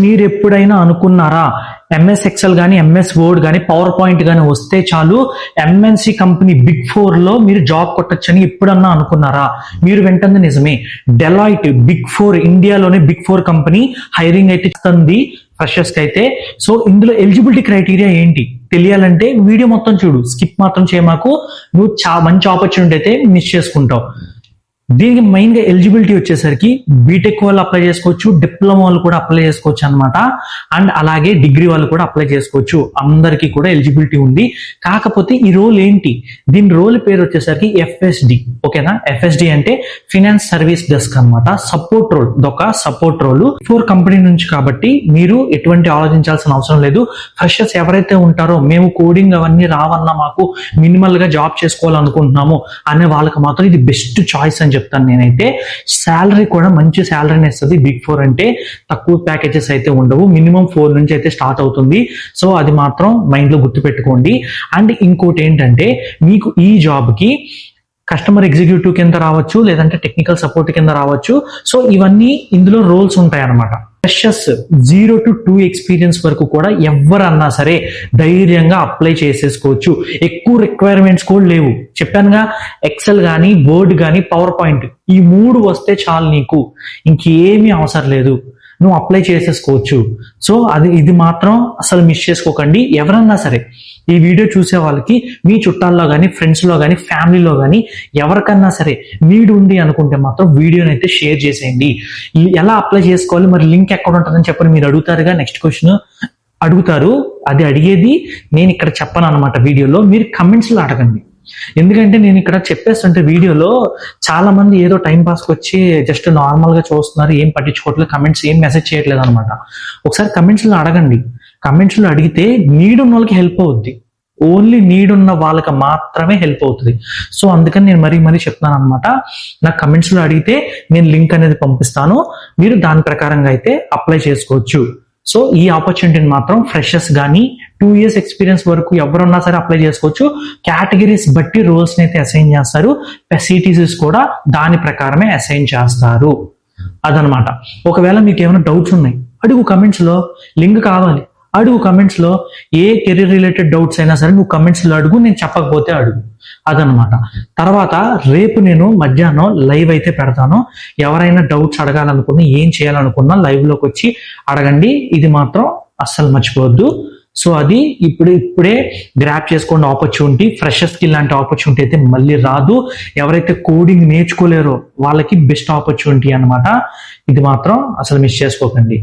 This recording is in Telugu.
మీరు ఎప్పుడైనా అనుకున్నారా ఎంఎస్ ఎక్సెల్ కానీ ఎంఎస్ వర్డ్ కానీ పవర్ పాయింట్ కానీ వస్తే చాలు ఎంఎన్సి కంపెనీ బిగ్ 4 లో మీరు జాబ్ కొట్టొచ్చని ఎప్పుడన్నా అనుకున్నారా? మీరు వెంటనే నిజమే. డెలాయిట్ బిగ్ 4 ఇండియాలోనే బిగ్ 4 కంపెనీ హైరింగ్ అయితే ఇస్తుంది ఫ్రెషర్స్ కి అయితే. సో ఇందులో ఎలిజిబిలిటీ క్రైటీరియా ఏంటి తెలియాలంటే వీడియో మొత్తం చూడు, స్కిప్ మాత్రం చేయమాకు. నువ్వు మంచి ఆపర్చునిటీ అయితే మిస్ చేసుకుంటావు. దీనికి మెయిన్ గా ఎలిజిబిలిటీ వచ్చేసరికి బీటెక్ వాళ్ళు అప్లై చేసుకోవచ్చు, డిప్లొమా వాళ్ళు కూడా అప్లై చేసుకోవచ్చు అనమాట. అండ్ అలాగే డిగ్రీ వాళ్ళు కూడా అప్లై చేసుకోవచ్చు. అందరికీ కూడా ఎలిజిబిలిటీ ఉంది. కాకపోతే ఈ రోల్ ఏంటి, దీని రోల్ పేరు వచ్చేసరికి ఎఫ్ఎస్డి. ఓకేనా? ఎఫ్ఎస్డి అంటే ఫినాన్స్ సర్వీస్ డెస్క్ అనమాట. సపోర్ట్ రోల్, ఇదొక సపోర్ట్ రోల్ 4 కంపెనీ నుంచి. కాబట్టి మీరు ఎటువంటి ఆలోచించాల్సిన అవసరం లేదు. ఫ్రెషర్స్ ఎవరైతే ఉంటారో మేము కోడింగ్ అవన్నీ రావన్నా మాకు మినిమల్ గా జాబ్ చేసుకోవాలనుకుంటున్నాము అనే వాళ్ళకి మాత్రం ఇది బెస్ట్ చాయిస్ అని చెప్తాను నేనైతే. శాలరీ కూడా మంచి శాలరీని ఇస్తుంది. బిగ్ 4 అంటే తక్కువ ప్యాకేజెస్ అయితే ఉండవు. మినిమం 4 నుంచి అయితే స్టార్ట్ అవుతుంది. సో అది మాత్రం మైండ్ లో గుర్తు పెట్టుకోండి. అండ్ ఇంకోటి ఏంటంటే మీకు ఈ జాబ్ కి కస్టమర్ ఎగ్జిక్యూటివ్ కింద రావచ్చు, లేదంటే టెక్నికల్ సపోర్ట్ కింద రావచ్చు. సో ఇవన్నీ ఇందులో రోల్స్ ఉంటాయి అన్నమాట. ఫ్రెషర్స్ 0 to 2 ఎక్స్పీరియన్స్ వరకు కూడా ఎవరన్నా సరే ధైర్యంగా అప్లై చేసేసుకోవచ్చు. ఎక్కువ రిక్వైర్మెంట్స్ కూడా లేవు. చెప్పానుగా, ఎక్సెల్ కానీ వర్డ్ కానీ పవర్ పాయింట్ ఈ 3 వస్తే చాలు, నీకు ఇంకేమీ అవసరం లేదు, నువ్వు అప్లై చేసేసుకోవచ్చు. సో ఇది మాత్రం అసలు మిస్ చేసుకోకండి. ఎవరన్నా సరే ఈ వీడియో చూసే వాళ్ళకి మీ చుట్టాల్లో కానీ ఫ్రెండ్స్ లో కానీ ఫ్యామిలీలో కానీ ఎవరికన్నా సరే నీడ్ ఉంది అనుకుంటే మాత్రం వీడియోని అయితే షేర్ చేసేయండి. ఎలా అప్లై చేసుకోవాలి, మరి లింక్ ఎక్కడ ఉంటుందని చెప్పని మీరు అడుగుతారుగా. నెక్స్ట్ క్వశ్చన్ అడుగుతారు, అది అడిగేది నేను ఇక్కడ చెప్పను అనమాట. వీడియోలో మీరు కమెంట్స్ లో అడగండి. ఎందుకంటే నేను ఇక్కడ చెప్పేస్తుంటే వీడియోలో చాలా మంది ఏదో టైం పాస్కి వచ్చి జస్ట్ నార్మల్ గా చూస్తున్నారు, ఏం పట్టించుకోవట్లేదు, కమెంట్స్ ఏం మెసేజ్ చేయట్లేదు అనమాట. ఒకసారి కమెంట్స్ లో అడగండి. కమెంట్స్ లో అడిగితే నీడ్ ఉన్న వాళ్ళకి హెల్ప్ అవుద్ది. ఓన్లీ నీడ్ ఉన్న వాళ్ళకి మాత్రమే హెల్ప్ అవుతుంది. సో అందుకని నేను మరీ చెప్తున్నాను అనమాట. నాకు కమెంట్స్ లో అడిగితే నేను లింక్ అనేది పంపిస్తాను, మీరు దాని ప్రకారంగా అయితే అప్లై చేసుకోవచ్చు. సో ఈ ఆపర్చునిటీని మాత్రం ఫ్రెషర్స్ కానీ 2 years ఎక్స్పీరియన్స్ వరకు ఎవరున్నా సరే అప్లై చేసుకోవచ్చు. కేటగిరీస్ బట్టి రోల్స్ అయితే అసైన్ చేస్తారు. ఫెసిలిటీస్ కూడా దాని ప్రకారమే అసైన్ చేస్తారు. అదనమాట. ఒకవేళ మీకు ఏమైనా డౌట్స్ ఉన్నాయి అడుగు కమెంట్స్ లో. లింక్ కావాలి అడుగు కమెంట్స్ లో. ఏ కెరీర్ రిలేటెడ్ డౌట్స్ అయినా సరే నువ్వు కమెంట్స్ లో అడుగు, నేను చెప్పకపోతే అడుగు. అదనమాట. తర్వాత రేపు నేను మధ్యాహ్నం లైవ్ అయితే పెడతాను. ఎవరైనా డౌట్స్ అడగాలనుకున్నా, ఏం చేయాలనుకున్నా లైవ్ లోకి వచ్చి అడగండి. ఇది మాత్రం అస్సలు మర్చిపోవద్దు. సో అది ఇప్పుడే గ్రాప్ చేసుకోండి ఆపర్చునిటీ. ఫ్రెషర్స్ కి ఇలాంటి ఆపర్చునిటీ అయితే మళ్ళీ రాదు. ఎవరైతే కోడింగ్ నేర్చుకోలేరో వాళ్ళకి బెస్ట్ ఆపర్చునిటీ అన్నమాట. ఇది మాత్రం అసలు మిస్ చేసుకోకండి.